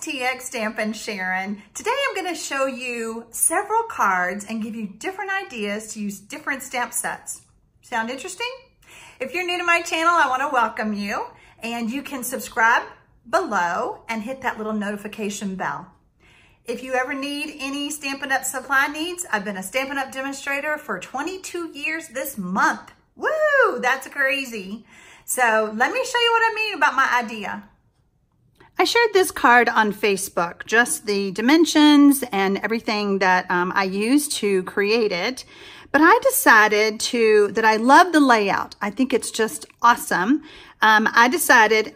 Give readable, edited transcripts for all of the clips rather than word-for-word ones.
TxStampin Sharon. Today I'm going to show you several cards and give you different ideas to use different stamp sets. Sound interesting? If you're new to my channel, I want to welcome you, and you can subscribe below and hit that little notification bell. If you ever need any Stampin' Up! Supply needs, I've been a Stampin' Up! Demonstrator for 22 years this month. Woo! That's crazy. So let me show you what I mean about my idea. I shared this card on Facebook, just the dimensions and everything that I used to create it. But I decided that I love the layout. I think it's just awesome. I decided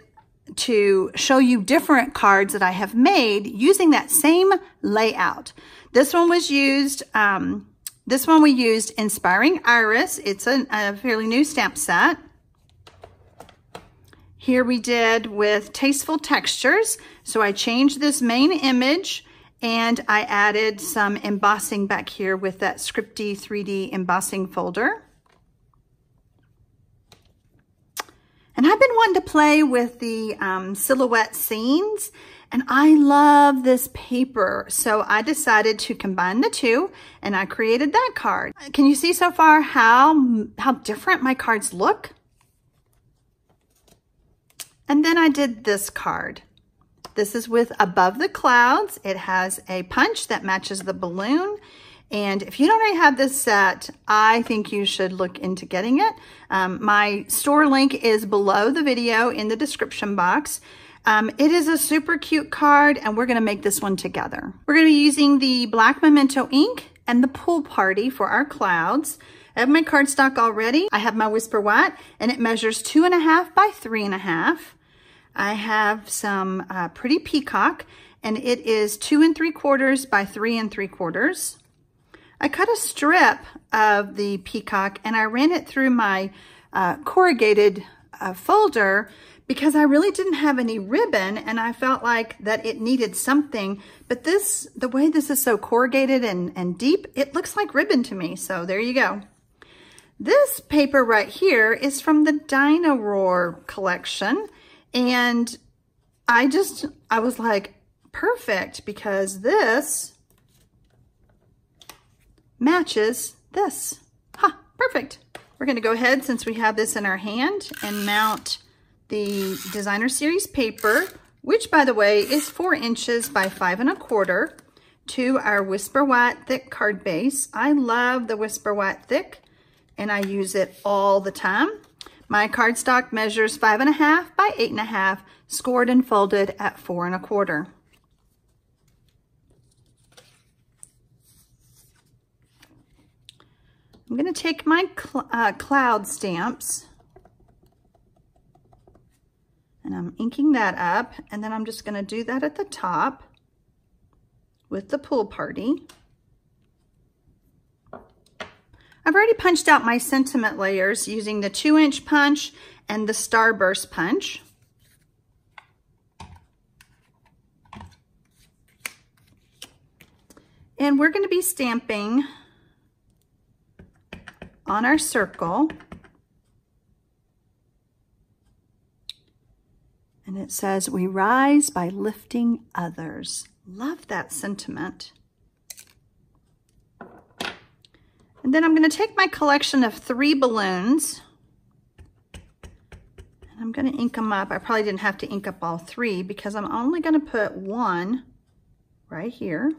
to show you different cards that I have made using that same layout. This one was used, we used Inspiring Iris. It's a fairly new stamp set. Here we did with Tasteful Textures. So I changed this main image and I added some embossing back here with that scripty 3D embossing folder. And I've been wanting to play with the silhouette scenes, and I love this paper. So I decided to combine the two, and I created that card. Can you see so far how different my cards look? And then I did this card. This is with Above the Clouds. It has a punch that matches the balloon. And if you don't already have this set, I think you should look into getting it. My store link is below the video in the description box. It is a super cute card, and we're gonna make this one together. We're gonna be using the black Memento ink and the Pool Party for our clouds. I have my cardstock already. I have my Whisper White, and it measures 2.5 by 3.5. I have some pretty peacock, and it is 2 3/4 by 3 3/4. I cut a strip of the peacock and I ran it through my corrugated folder because I really didn't have any ribbon, and I felt like that it needed something. But the way this is so corrugated and deep, it looks like ribbon to me. So there you go. This paper right here is from the Dino Roar collection. And I was like, perfect, because this matches this. Perfect. We're going to go ahead, since we have this in our hand, and mount the Designer Series paper, which, by the way, is 4 inches by 5 1/4, to our Whisper White thick card base. I love the Whisper White thick, and I use it all the time. My cardstock measures 5.5 by 8.5, scored and folded at 4 1/4. I'm going to take my cloud stamps, and I'm inking that up, and then I'm just going to do that at the top with the Pool Party. I've already punched out my sentiment layers using the 2-inch punch and the Starburst punch. And we're going to be stamping on our circle. And it says, "We rise by lifting others." Love that sentiment. And then I'm going to take my collection of 3 balloons, and I'm going to ink them up. I probably didn't have to ink up all 3 because I'm only going to put 1 right here.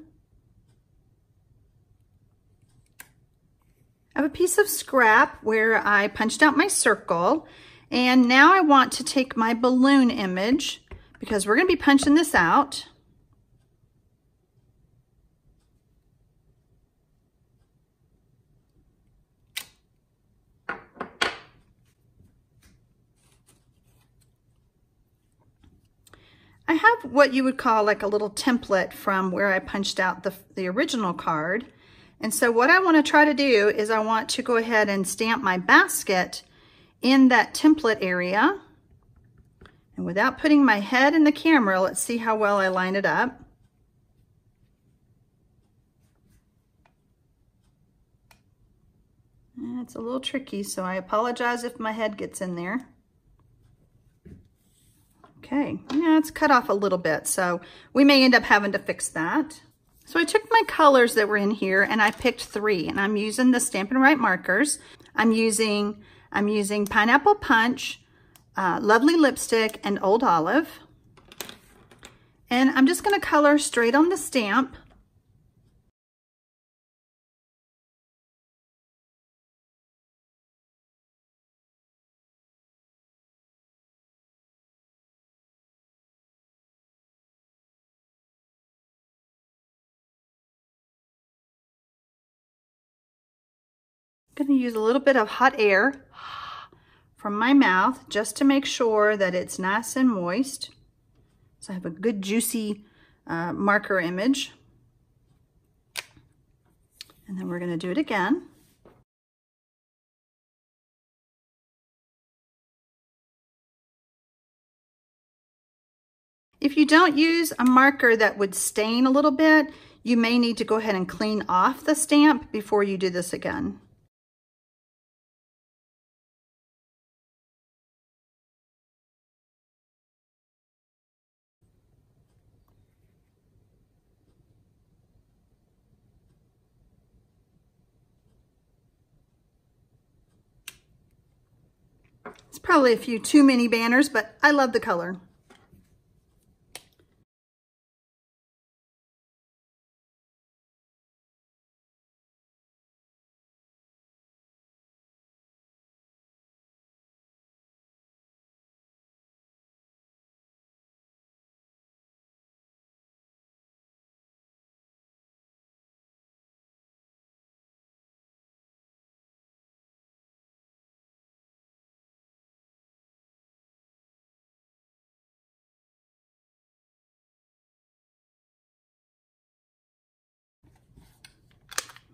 I have a piece of scrap where I punched out my circle, and now I want to take my balloon image, because we're going to be punching this out. I have what you would call like a little template from where I punched out the original card. And so what I want to try to do is I want to go ahead and stamp my basket in that template area. And without putting my head in the camera, let's see how well I line it up. It's a little tricky, so I apologize if my head gets in there. Okay, yeah, it's cut off a little bit, so we may end up having to fix that. So I took my colors that were in here and I picked 3, and I'm using the Stampin' Right markers. I'm using Pineapple Punch, Lovely Lipstick, and Old Olive. And I'm just gonna color straight on the stamp. I'm going to use a little bit of hot air from my mouth just to make sure that it's nice and moist. So I have a good juicy marker image. And then we're going to do it again. If you don't use a marker that would stain a little bit, you may need to go ahead and clean off the stamp before you do this again. It's probably a few too many banners, but I love the color.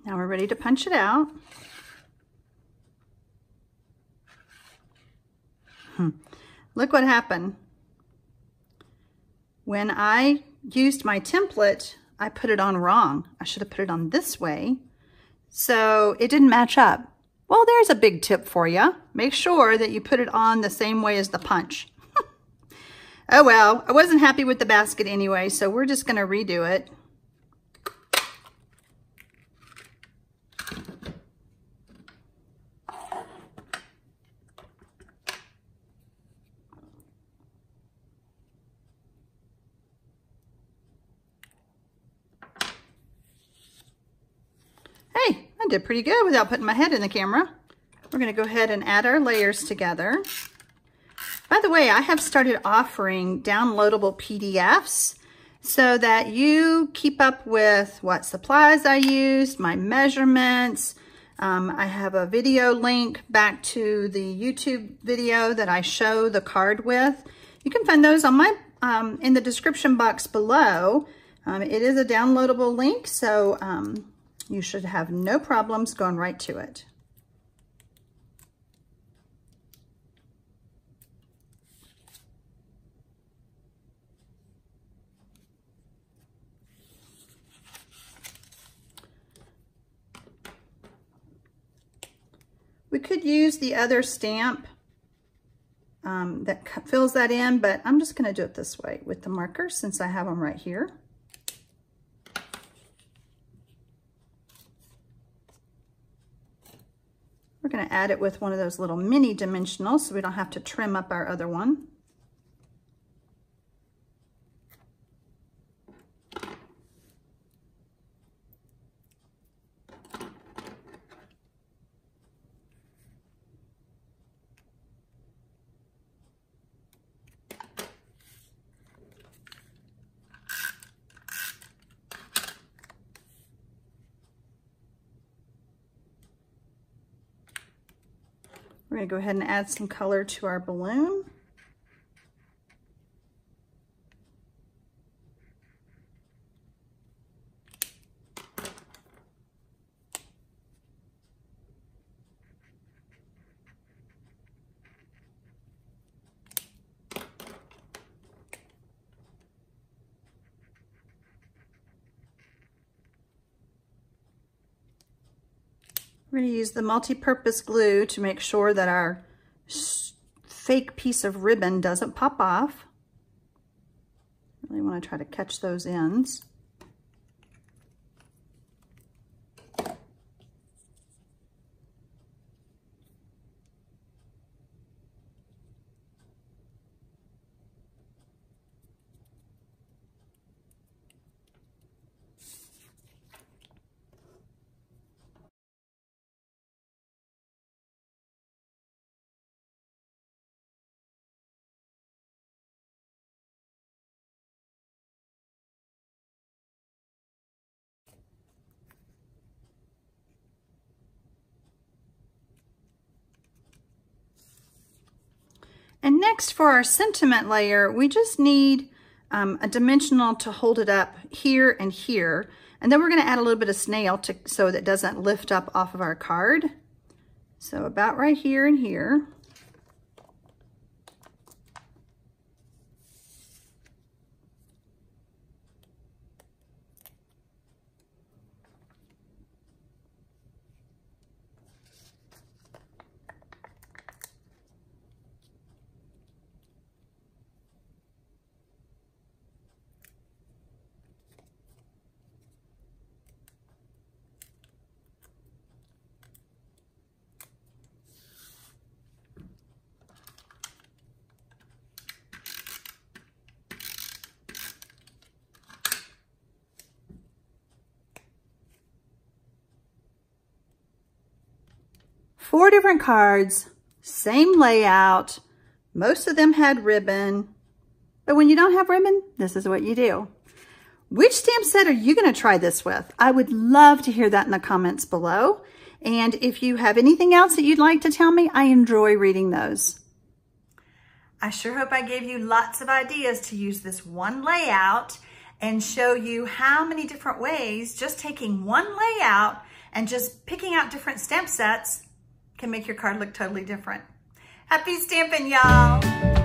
Now we're ready to punch it out. Look what happened. When I used my template, I put it on wrong. I should have put it on this way. So it didn't match up. Well, there's a big tip for you. Make sure that you put it on the same way as the punch. Oh well, I wasn't happy with the basket anyway, so we're just gonna redo it. Hey, I did pretty good without putting my head in the camera. We're gonna go ahead and add our layers together. By the way, I have started offering downloadable PDFs so that you keep up with what supplies I used, my measurements. I have a video link back to the YouTube video that I show the card with. You can find those on my in the description box below. It is a downloadable link, so you should have no problems going right to it. We could use the other stamp that fills that in, but I'm just going to do it this way with the markers since I have them right here. We're going to add it with one of those little mini dimensionals so we don't have to trim up our other one. We're going to go ahead and add some color to our balloon. We're going to use the multi-purpose glue to make sure that our fake piece of ribbon doesn't pop off. Really want to try to catch those ends. And next for our sentiment layer, we just need a dimensional to hold it up here and here. And then we're gonna add a little bit of snail so that it doesn't lift up off of our card. So about right here and here. Four different cards, same layout. Most of them had ribbon, but when you don't have ribbon, this is what you do. Which stamp set are you gonna try this with? I would love to hear that in the comments below. And if you have anything else that you'd like to tell me, I enjoy reading those. I sure hope I gave you lots of ideas to use this one layout and show you how many different ways just taking one layout and just picking out different stamp sets can make your card look totally different. Happy stamping, y'all.